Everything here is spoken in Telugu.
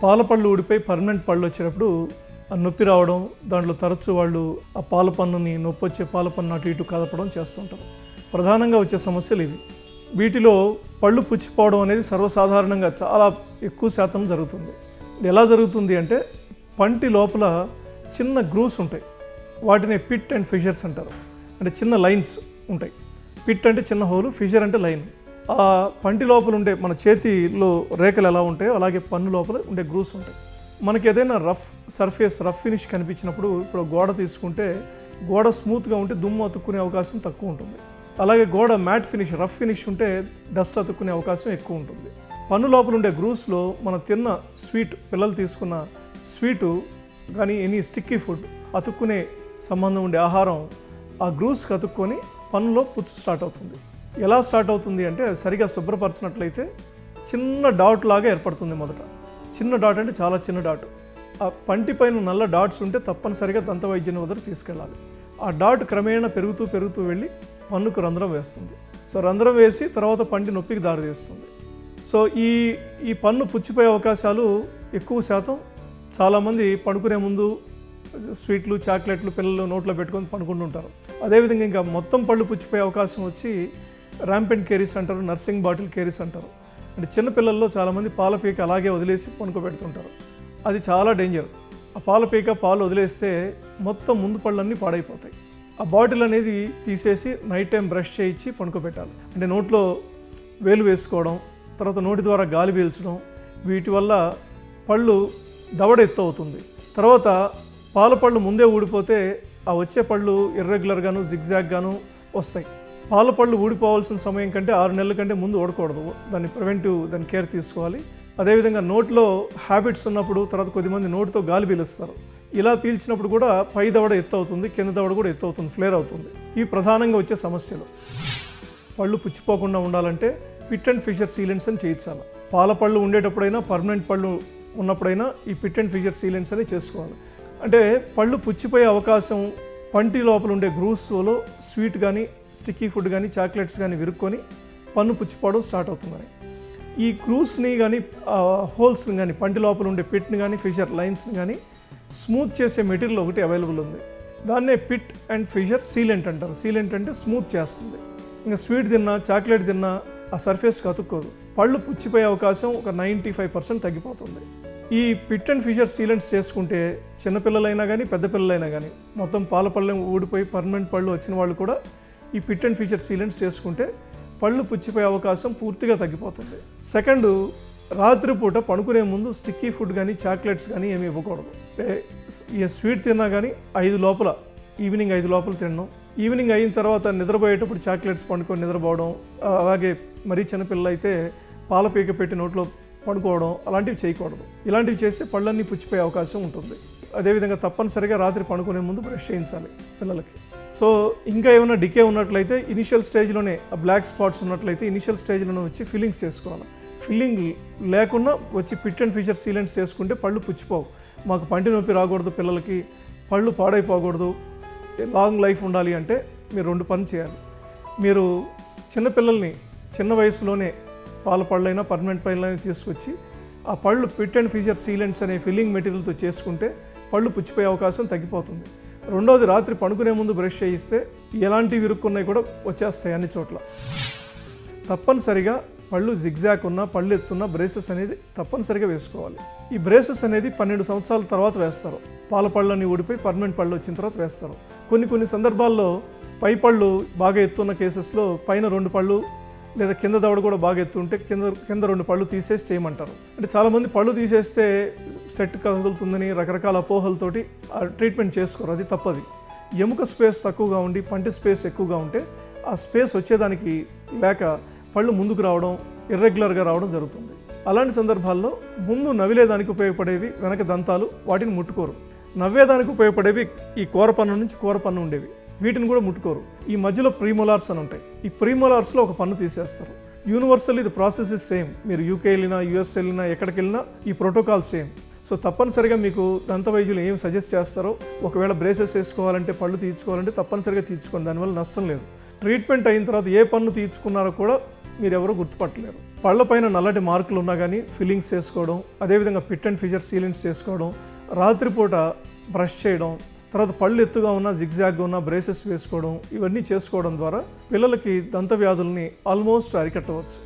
పాల పళ్ళు ఊడిపోయి పర్మనెంట్ పళ్ళు వచ్చేటప్పుడు ఆ నొప్పి రావడం, దాంట్లో తరచూ వాళ్ళు ఆ పాల పన్నుని నొప్పి వచ్చే పాల పన్ను అటు ఇటు కదపడం చేస్తుంటారు. ప్రధానంగా వచ్చే సమస్యలు ఇవి. వీటిలో పళ్ళు పుచ్చిపోవడం అనేది సర్వసాధారణంగా చాలా ఎక్కువ శాతం జరుగుతుంది. ఎలా జరుగుతుంది అంటే పంటి లోపల చిన్న గ్రూవ్స్ ఉంటాయి, వాటిని పిట్ అండ్ ఫిషర్స్ అంటారు. అంటే చిన్న లైన్స్ ఉంటాయి. పిట్ అంటే చిన్న హోలు, ఫిషర్ అంటే లైన్. ఆ పంటి లోపల ఉండే మన చేతిలో రేఖలు ఎలా ఉంటాయో అలాగే పన్ను లోపల ఉండే గ్రూవ్స్ ఉంటాయి. మనకి ఏదైనా రఫ్ సర్ఫేస్, రఫ్ ఫినిష్ కనిపించినప్పుడు, ఇప్పుడు గోడ తీసుకుంటే గోడ స్మూత్గా ఉంటే దుమ్ము అతుక్కునే అవకాశం తక్కువ ఉంటుంది. అలాగే గోడ మ్యాట్ ఫినిష్, రఫ్ ఫినిష్ ఉంటే డస్ట్ అతుక్కునే అవకాశం ఎక్కువ ఉంటుంది. పన్ను లోపల ఉండే గ్రూవ్స్లో మనం తిన్న స్వీట్, పిల్లలు తీసుకున్న స్వీటు కానీ ఎనీ స్టిక్కీ ఫుడ్, అతుక్కునే సంబంధం ఉండే ఆహారం ఆ గ్రూవ్స్కి అతుక్కొని పన్నులో పుచ్చు స్టార్ట్ అవుతుంది. ఎలా స్టార్ట్ అవుతుంది అంటే సరిగా శుభ్రపరిచినట్లయితే చిన్న డాట్ లాగా ఏర్పడుతుంది. మొదట చిన్న డాట్ అంటే చాలా చిన్న డాట్. ఆ పంటి పైన నల్ల డాట్స్ ఉంటే తప్పనిసరిగా దంత వైద్యుని వద్ద తీసుకెళ్ళాలి. ఆ డాట్ క్రమేణా పెరుగుతూ వెళ్ళి పన్నుకు రంధ్రం వేస్తుంది. సో రంధ్రం వేసి తర్వాత పంటి నొప్పికి దారితీస్తుంది. సో ఈ పన్ను పుచ్చిపోయే అవకాశాలు ఎక్కువ శాతం. చాలామంది పడుకునే ముందు స్వీట్లు, చాక్లెట్లు పిల్లలు నోట్లో పెట్టుకొని పడుకుంటుంటారు. అదేవిధంగా ఇంకా మొత్తం పళ్ళు పుచ్చిపోయే అవకాశం వచ్చి ర్యాంపెంట్ కేరీస్ అంటారు, నర్సింగ్ బాటిల్ కేరీస్ అంటారు. అంటే చిన్నపిల్లల్లో చాలామంది పాల పీక అలాగే వదిలేసి పడుకోబెడుతుంటారు. అది చాలా డేంజర్. ఆ పాల పీక పాలు వదిలేస్తే మొత్తం ముందు పళ్ళన్నీ పాడైపోతాయి. ఆ బాటిల్ అనేది తీసేసి నైట్ టైం బ్రష్ చేయించి పడుకోబెట్టాలి. అంటే నోట్లో వేలు వేసుకోవడం, తర్వాత నోటి ద్వారా గాలి పీల్చడం, వీటి వల్ల పళ్ళు దవడ ఎత్తు అవుతుంది. తర్వాత పాల పళ్ళు ముందే ఊడిపోతే ఆ వచ్చే పళ్ళు ఇర్రెగ్యులర్గాను, జిగ్జాగ్గాను వస్తాయి. పాల పళ్ళు ఊడిపోవాల్సిన సమయం కంటే 6 నెలల కంటే ముందు ఊడకూడదు. దాని కేర్ తీసుకోవాలి. అదేవిధంగా నోట్లో హ్యాబిట్స్ ఉన్నప్పుడు తర్వాత కొద్దిమంది నోటితో గాలి పీలుస్తారు. ఇలా పీల్చినప్పుడు కూడా పై దవడ ఎత్తు అవుతుంది, కింద దవడ కూడా ఎత్తు అవుతుంది, ఫ్లేర్ అవుతుంది. ఇవి ప్రధానంగా వచ్చే సమస్యలు. పళ్ళు పుచ్చిపోకుండా ఉండాలంటే పిట్ అండ్ ఫిషర్ సీలెంట్స్ అని చేయించాలి. పాల పళ్ళు ఉండేటప్పుడైనా, పర్మనెంట్ పళ్ళు ఉన్నప్పుడైనా ఈ పిట్ అండ్ ఫిషర్ సీలెంట్స్ అని చేసుకోవాలి. అంటే పళ్ళు పుచ్చిపోయే అవకాశం పంటి లోపల ఉండే గ్రూవ్స్లో స్వీట్ కానీ, స్టిక్కీ ఫుడ్ కానీ, చాక్లెట్స్ కానీ విరుక్కొని పన్ను పుచ్చిపోవడం స్టార్ట్ అవుతుందని. ఈ గ్రూవ్స్ని కానీ, హోల్స్ని కానీ, పంటి లోపల ఉండే పిట్ని కానీ, ఫిషర్ లైన్స్ని కానీ స్మూత్ చేసే మెటీరియల్ ఒకటి అవైలబుల్ ఉంది. దాన్నే పిట్ అండ్ ఫిషర్ సీలెంట్ అంటారు. సీలెంట్ అంటే స్మూత్ చేస్తుంది. ఇంకా స్వీట్ తిన్నా, చాక్లెట్ తిన్నా ఆ సర్ఫేస్కి అతుక్కోదు. పళ్ళు పుచ్చిపోయే అవకాశం ఒక 95% తగ్గిపోతుంది. ఈ పిట్ అండ్ ఫిషర్ సీలెంట్స్ చేసుకుంటే చిన్నపిల్లలైనా కానీ, పెద్ద పిల్లలైనా కానీ, మొత్తం పాల పళ్ళు ఊడిపోయి పర్మనెంట్ పళ్ళు వచ్చిన వాళ్ళు కూడా ఈ పిట్ అండ్ ఫిషర్ సీలెంట్స్ చేసుకుంటే పళ్ళు పుచ్చిపోయే అవకాశం పూర్తిగా తగ్గిపోతుంది. సెకండ్, రాత్రిపూట పడుకునే ముందు స్టిక్కీ ఫుడ్ కానీ, చాక్లెట్స్ కానీ ఏమి ఇవ్వకూడదు. ఈ స్వీట్ తిన్నా కానీ ఈవినింగ్ 5 లోపల తినడం. ఈవినింగ్ అయిన తర్వాత నిద్రపోయేటప్పుడు చాక్లెట్స్ పండుకొని నిద్రపోవడం, అలాగే మరీ చిన్నపిల్లలు అయితే పాల పీక పెట్టి నోట్లో పడుకోవడం, అలాంటివి చేయకూడదు. ఇలాంటివి చేస్తే పళ్ళన్నీ పుచ్చిపోయే అవకాశం ఉంటుంది. అదేవిధంగా తప్పనిసరిగా రాత్రి పడుకునే ముందు బ్రష్ చేయించాలి పిల్లలకి. సో ఇంకా ఏమైనా డికే ఉన్నట్లయితే ఇనిషియల్ స్టేజ్లోనే, ఆ బ్లాక్ స్పాట్స్ ఉన్నట్లయితే ఇనిషియల్ స్టేజ్లోనే వచ్చి ఫిల్లింగ్స్ చేసుకోవాలి. ఫిల్లింగ్ లేకుండా వచ్చి పిట్ అండ్ ఫిషర్ సీలెంట్స్ చేసుకుంటే పళ్ళు పుచ్చిపోవు. మాకు పంటి నొప్పి రాకూడదు, పిల్లలకి పళ్ళు పాడైపోకూడదు, లాంగ్ లైఫ్ ఉండాలి అంటే మీరు 2 పనులు చేయాలి. మీరు చిన్నపిల్లల్ని చిన్న వయసులోనే పాల పళ్ళైనా, పర్మనెంట్ పళ్ళైనా తీసుకొచ్చి ఆ పళ్ళు పిట్ అండ్ ఫిషర్ సీలెంట్స్ అనే ఫిల్లింగ్ మెటీరియల్తో చేసుకుంటే పళ్ళు పుచ్చిపోయే అవకాశం తగ్గిపోతుంది. రెండోది, రాత్రి పడుకునే ముందు బ్రష్ చేయిస్తే ఎలాంటి విరుక్కున్నాయి కూడా వచ్చేస్తాయి అన్ని చోట్ల. తప్పనిసరిగా పళ్ళు జిగ్జాగ్ ఉన్న, పళ్ళు ఎత్తున్న బ్రేసెస్ అనేది తప్పనిసరిగా వేసుకోవాలి. ఈ బ్రేసెస్ అనేది 12 సంవత్సరాల తర్వాత వేస్తారు. పాల పళ్ళని ఊడిపోయి పర్మనెంట్ పళ్ళు వచ్చిన తర్వాత వేస్తారు. కొన్ని సందర్భాల్లో పై పళ్ళు బాగా ఎత్తున్న కేసెస్లో పైన 2 పళ్ళు లేదా కింద దవడ కూడా బాగా ఎత్తుంటే కింద 2 పళ్ళు తీసేసి చేయమంటారు. అంటే చాలామంది పళ్ళు తీసేస్తే సెట్ కదులుతుందని రకరకాల అపోహలతోటి ఆ ట్రీట్మెంట్ చేసుకోరు. అది తప్పది. ఎముక స్పేస్ తక్కువగా ఉండి పంటి స్పేస్ ఎక్కువగా ఉంటే ఆ స్పేస్ వచ్చేదానికి లేక పళ్ళు ముందుకు రావడం, ఇర్రెగ్యులర్గా రావడం జరుగుతుంది. అలాంటి సందర్భాల్లో ముందు నవిలేదానికి ఉపయోగపడేవి వెనక దంతాలు, వాటిని ముట్టుకోరు. నవ్వేదానికి ఉపయోగపడేవి ఈ కూరపన్ను నుంచి కూరపన్ను ఉండేవి, వీటిని కూడా ముట్టుకోరు. ఈ మధ్యలో ప్రీమోలార్స్ అని ఉంటాయి. ఈ ప్రీమోలార్స్లో ఒక పన్ను తీసేస్తారు. యూనివర్సల్ ఇది ప్రాసెస్ ఇస్ సేమ్. మీరు యూకే వెళ్ళినా, యూఎస్ వెళ్ళినా, ఎక్కడికి వెళ్ళినా ఈ ప్రోటోకాల్ సేమ్. సో తప్పనిసరిగా మీకు దంత వైద్యులు ఏం సజెస్ట్ చేస్తారో, ఒకవేళ బ్రేసెస్ వేసుకోవాలంటే, పళ్ళు తీయించుకోవాలంటే తప్పనిసరిగా తీయించుకోండి, దానివల్ల నష్టం లేదు. ట్రీట్మెంట్ అయిన తర్వాత ఏ పన్ను తీయించుకున్నారో కూడా మీరెవరూ గుర్తుపట్టలేరు. పళ్ళపైన నల్లటి మార్కులు ఉన్నా కానీ ఫిల్లింగ్స్ చేసుకోవడం, అదేవిధంగా పిట్ అండ్ ఫిషర్ సీలింగ్స్ చేసుకోవడం, రాత్రిపూట బ్రష్ చేయడం, తర్వాత పళ్ళు ఎత్తుగా ఉన్న జిగ్జాగ్గా ఉన్న బ్రేసెస్ వేసుకోవడం, ఇవన్నీ చేసుకోవడం ద్వారా పిల్లలకి దంత వ్యాధుల్ని ఆల్మోస్ట్ అరికట్టవచ్చు.